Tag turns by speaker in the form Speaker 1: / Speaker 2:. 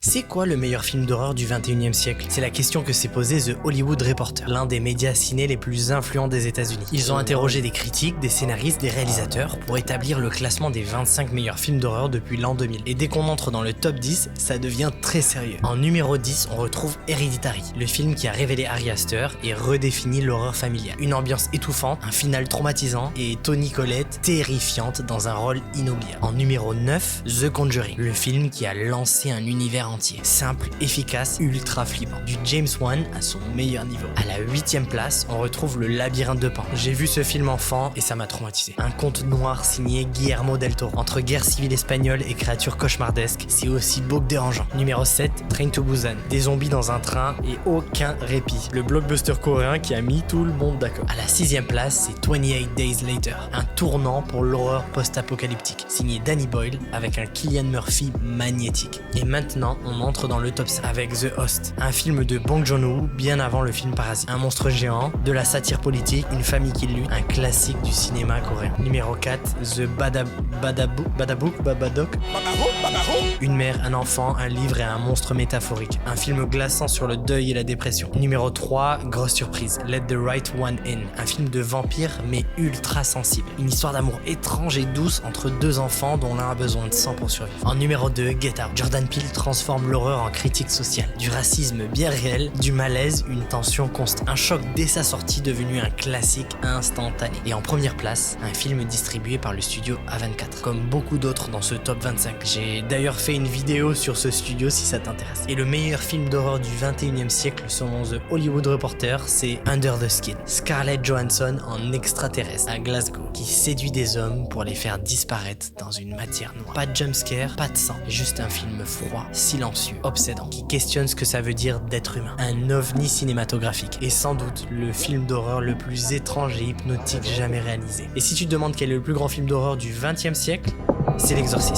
Speaker 1: C'est quoi le meilleur film d'horreur du 21e siècle? C'est la question que s'est posée The Hollywood Reporter, l'un des médias ciné les plus influents des États-Unis. Ils ont interrogé des critiques, des scénaristes, des réalisateurs pour établir le classement des 25 meilleurs films d'horreur depuis l'an 2000. Et dès qu'on entre dans le top 10, ça devient très sérieux. En numéro 10, on retrouve Hereditary, le film qui a révélé Ari Aster et redéfini l'horreur familiale. Une ambiance étouffante, un final traumatisant et Toni Collette terrifiante dans un rôle inoubliable. En numéro 9, The Conjuring, le film qui a lancé un univers entier. Simple, efficace, ultra flippant. Du James Wan à son meilleur niveau. À la 8e place, on retrouve Le Labyrinthe de Pan. J'ai vu ce film enfant et ça m'a traumatisé. Un conte noir signé Guillermo del Toro. Entre guerre civile espagnole et créatures cauchemardesques, c'est aussi beau que dérangeant. Numéro 7, Train to Busan. Des zombies dans un train et aucun répit. Le blockbuster coréen qui a mis tout le monde d'accord. À la 6e place, c'est 28 Days Later. Un tournant pour l'horreur post-apocalyptique. Signé Danny Boyle avec un Cillian Murphy magnétique. Et maintenant, on entre dans le top 5 avec The Host, un film de Bong Joon-ho bien avant le film Parasite. Un monstre géant, de la satire politique, une famille qui lutte, un classique du cinéma coréen. Numéro 4, The Babadook. Une mère, un enfant, un livre et un monstre métaphorique. Un film glaçant sur le deuil et la dépression. Numéro 3, grosse surprise, Let the Right One In. Un film de vampire mais ultra sensible. Une histoire d'amour étrange et douce entre deux enfants dont l'un a besoin de sang pour survivre. En numéro 2, Get Out. Jordan Peele transforme l'horreur en critique sociale. Du racisme bien réel, du malaise, une tension constante. Un choc dès sa sortie devenu un classique instantané. Et en première place, un film distribué par le studio A24. Comme beaucoup d'autres dans ce top 25. J'ai d'ailleurs fait une vidéo sur ce studio si ça t'intéresse. Et le meilleur film d'horreur du 21e siècle selon The Hollywood Reporter, c'est Under the Skin. Scarlett Johansson en extraterrestre à Glasgow, qui séduit des hommes pour les faire disparaître dans une matière noire. Pas de jumpscare, pas de sang, juste un film froid, silencieux, obsédant, qui questionne ce que ça veut dire d'être humain. Un ovni cinématographique, et sans doute le film d'horreur le plus étrange et hypnotique jamais réalisé. Et si tu te demandes quel est le plus grand film d'horreur du 20e siècle, c'est L'Exorciste.